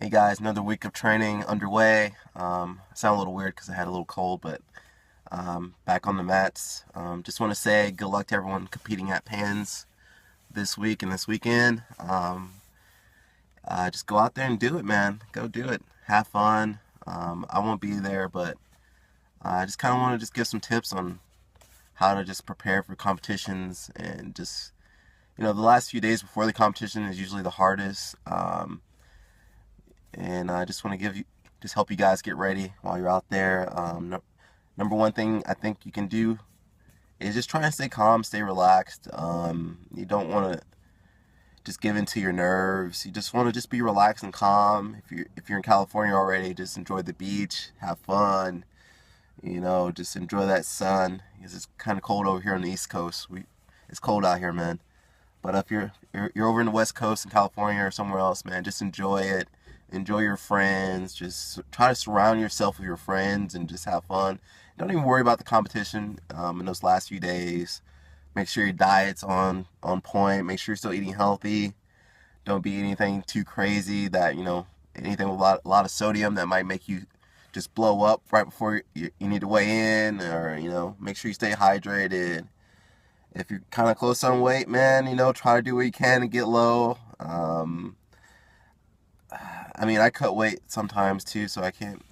Hey guys, another week of training underway. I sound a little weird because I had a little cold, but back on the mats. Just want to say good luck to everyone competing at Pans this week and this weekend. Just go out there and do it, man. Go do it. Have fun. I won't be there, but I just kind of want to just give some tips on how to just prepare for competitions and just the last few days before the competition is usually the hardest. And I just want to just help you guys get ready while you're out there. Number one thing I think you can do is just try and stay calm, stay relaxed. You don't want to just give into your nerves. You just want to just be relaxed and calm. If you're in California already, just enjoy the beach, have fun. Just enjoy that sun. Because it's kind of cold over here on the East Coast. It's cold out here, man. But if you're over in the West Coast in California or somewhere else, man, just enjoy it. Enjoy your friends. Just try to surround yourself with your friends and just have fun. Don't even worry about the competition in those last few days. Make sure your diet's on point. Make sure you're still eating healthy. Don't be anything too crazy that anything with a lot of sodium that might make you just blow up right before you need to weigh in, or make sure you stay hydrated. If you're kind of close on weight, man, try to do what you can to get low. I mean, I cut weight sometimes too, so I can't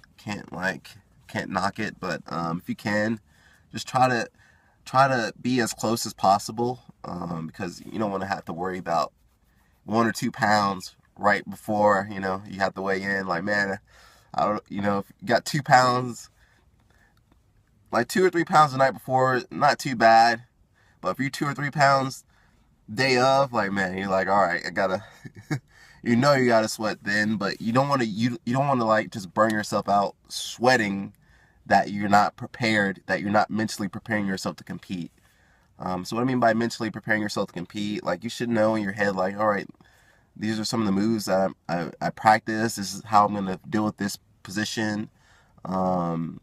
knock it. But if you can, just try to be as close as possible, because you don't want to have to worry about 1 or 2 pounds right before you have to weigh in. Like, man, I don't, if you got 2 pounds, like 2 or 3 pounds the night before, not too bad. But if you're 2 or 3 pounds day of, like, man, you're like, all right, I gotta, you gotta sweat then, but you don't want to like just burn yourself out sweating that you're not prepared, that you're not mentally preparing yourself to compete. So what I mean by mentally preparing yourself to compete, like you should know in your head, like, all right, these are some of the moves that I practice. This is how I'm gonna deal with this position. Um,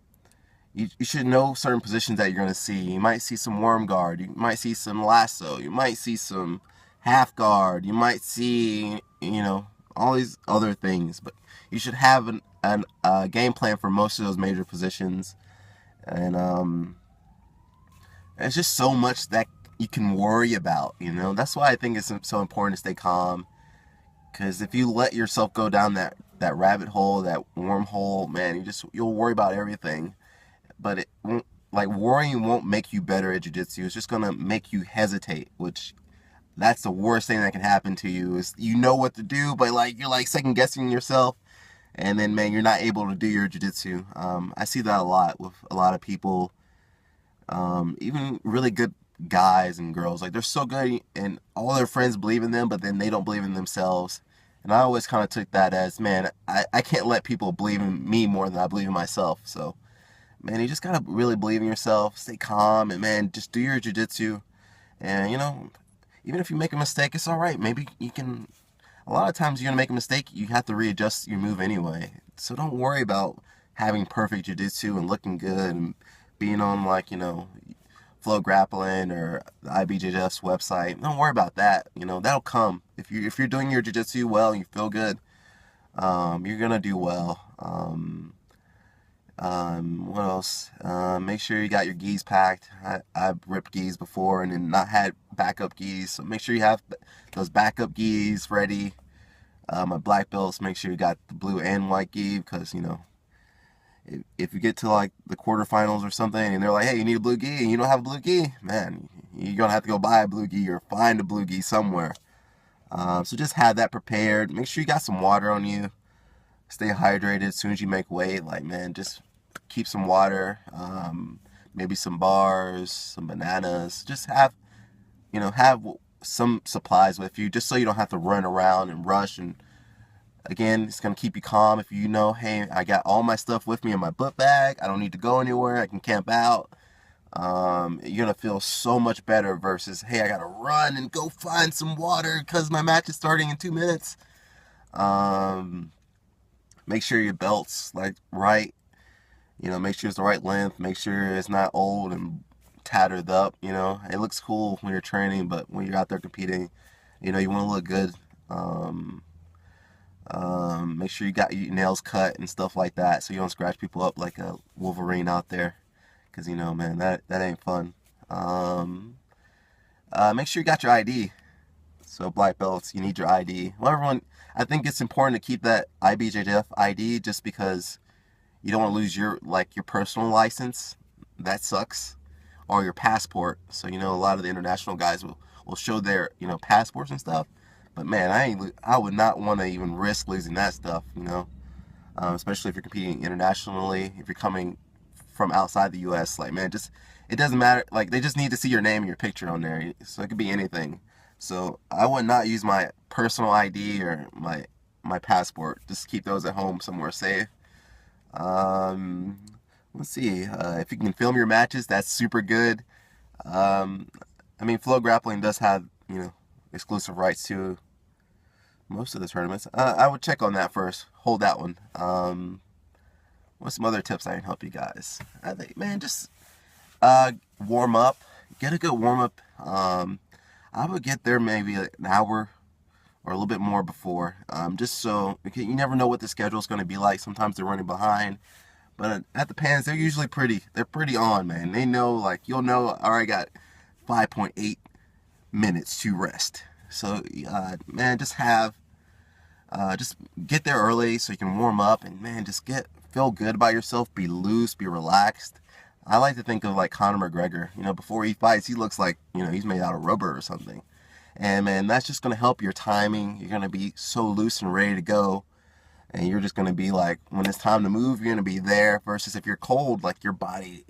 you should know certain positions that you're going to see. You might see some worm guard. You might see some lasso. You might see some half guard. You might see, all these other things. But you should have a game plan for most of those major positions. And there's just so much that you can worry about. That's why I think it's so important to stay calm. Because if you let yourself go down that rabbit hole, that wormhole, man, you'll worry about everything, but it won't, like, worrying won't make you better at jiu-jitsu. It's just gonna make you hesitate, which that's the worst thing that can happen to you. Is you know what to do, but like you're like second guessing yourself, and then, man, you're not able to do your jiu-jitsu. I see that a lot with a lot of people, even really good guys and girls. Like, they're so good and all their friends believe in them, but then they don't believe in themselves. And I always kind of took that as, man, I can't let people believe in me more than I believe in myself. So, man, you just gotta really believe in yourself, stay calm, and, man, just do your jiu-jitsu. And, even if you make a mistake, it's all right. Maybe you can. A lot of times you're gonna make a mistake, you have to readjust your move anyway. So don't worry about having perfect jiu-jitsu and looking good and being on, like, Flow Grappling or the IBJJF's website. Don't worry about that. That'll come if you're doing your jiu-jitsu well and you feel good. You're gonna do well. What else? Make sure you got your gis packed. I've ripped gis before and then not had backup gis, so make sure you have those backup gis ready. My black belts, make sure you got the blue and white gi, because if you get to like the quarterfinals or something and they're like, hey, you need a blue gi, and you don't have a blue gi, man, you're gonna have to go buy a blue gi or find a blue gi somewhere. So just have that prepared. Make sure you got some water on you. Stay hydrated as soon as you make weight. Like, man, just keep some water, maybe some bars, some bananas. Just have some supplies with you, just so you don't have to run around and rush. And again, it's gonna keep you calm if you know, hey, I got all my stuff with me in my book bag. I don't need to go anywhere. I can camp out. You're gonna feel so much better versus, hey, I gotta run and go find some water because my match is starting in 2 minutes. Um, Make sure your belt's like right. Make sure it's the right length. Make sure it's not old and tattered up. It looks cool when you're training, but when you're out there competing, you want to look good. Um, Make sure you got your nails cut and stuff like that, so you don't scratch people up like a Wolverine out there. Cause you know, man, that ain't fun. Um, Make sure you got your ID. So black belts, you need your ID. Well, everyone, I think it's important to keep that IBJJF ID just because you don't want to lose your your personal license. That sucks. Or your passport. So you know a lot of the international guys will show their passports and stuff. But man, I would not want to even risk losing that stuff. Especially if you're competing internationally. If you're coming from outside the U.S., like man, just it doesn't matter. Like they just need to see your name and your picture on there. So it could be anything. So I would not use my personal ID or my passport. Just keep those at home somewhere safe. Um, let's see. If you can film your matches, that's super good. I mean, Flow Grappling does have exclusive rights to most of the tournaments. I would check on that first. Hold that one. What's some other tips I can help you guys? I think, man, just warm up. Get a good warm up. I would get there maybe an hour or a little bit more before, just so you never know what the schedule is going to be like. Sometimes they're running behind, but at the Pans they're pretty on, man. They know, like, you'll know, all right, I got 5.8 minutes to rest. So man, just get there early so you can warm up and man, just feel good about yourself, be loose, be relaxed. I like to think of like Conor McGregor. Before he fights, he looks like he's made out of rubber or something. And man, that's just gonna help your timing. You're gonna be so loose and ready to go, and you're just gonna be like, when it's time to move, you're gonna be there. Versus if you're cold, like your body's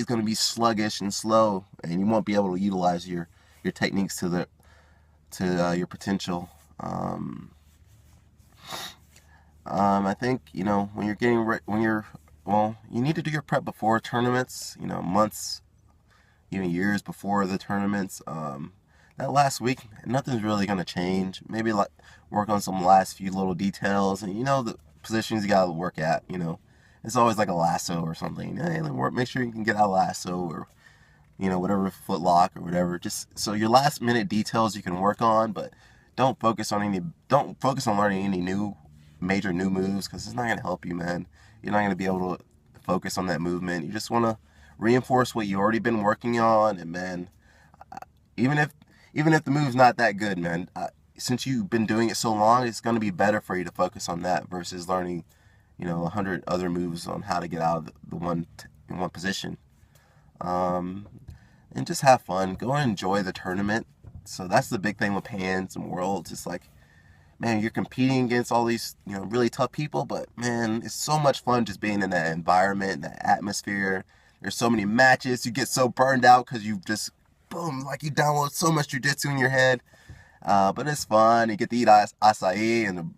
gonna be sluggish and slow, and you won't be able to utilize your techniques to your potential. I think when you're you need to do your prep before tournaments. Months, even years before the tournaments. That last week, nothing's really gonna change. Maybe like work on some last few little details, and the positions you gotta work at. It's always like a lasso or something. Hey, make sure you can get out a lasso or whatever, foot lock or whatever. Just so your last minute details you can work on, but don't focus on learning any major new moves, because it's not gonna help you, man. You're not gonna be able to focus on that movement. You just want to reinforce what you already been working on, and man, even if the move's not that good, man, since you've been doing it so long, it's gonna be better for you to focus on that versus learning 100 other moves on how to get out of in one position. And just have fun. Go and enjoy the tournament. So that's the big thing with Pans and Worlds. It's like, man, you're competing against all these, really tough people, but man, it's so much fun just being in that environment, that atmosphere. There's so many matches. You get so burned out because you just, boom, like you download so much jiu-jitsu in your head. But it's fun. You get to eat acai and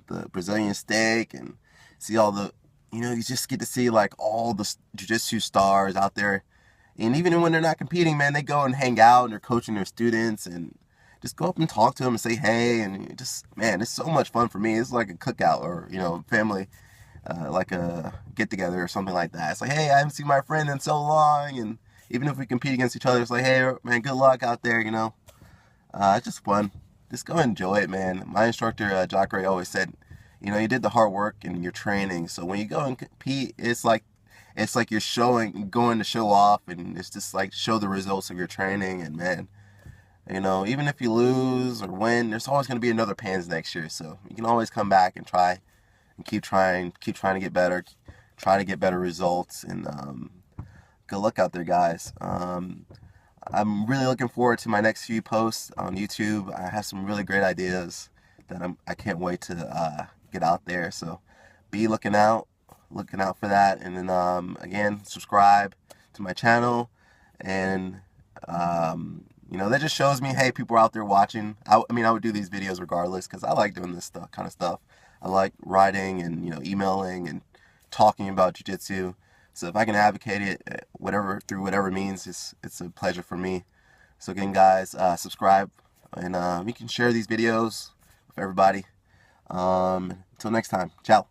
the Brazilian steak and see all the, you just get to see like all the jiu-jitsu stars out there. And even when they're not competing, man, they go and hang out and they're coaching their students, and just go up and talk to them and say hey, and just, man, it's so much fun for me. It's like a cookout or family, like a get together or something like that. It's like, hey, I haven't seen my friend in so long, and even if we compete against each other, it's like, hey, man, good luck out there. It's just fun. Just go enjoy it, man. My instructor, Jacare, always said, you did the hard work in your training, so when you go and compete, it's like you're going to show off, and it's just like show the results of your training. And man, even if you lose or win, there's always going to be another Pans next year. So you can always come back and try and keep trying to get better, try to get better results. And good luck out there, guys. I'm really looking forward to my next few posts on YouTube. I have some really great ideas that I can't wait to get out there. So be looking out for that. And then again, subscribe to my channel, and that just shows me, hey, people are out there watching. I would do these videos regardless, because I like doing this kind of stuff. I like writing and emailing and talking about jiu-jitsu. So if I can advocate it through whatever means, it's a pleasure for me. So again, guys, subscribe, and you can share these videos with everybody. Until next time, ciao.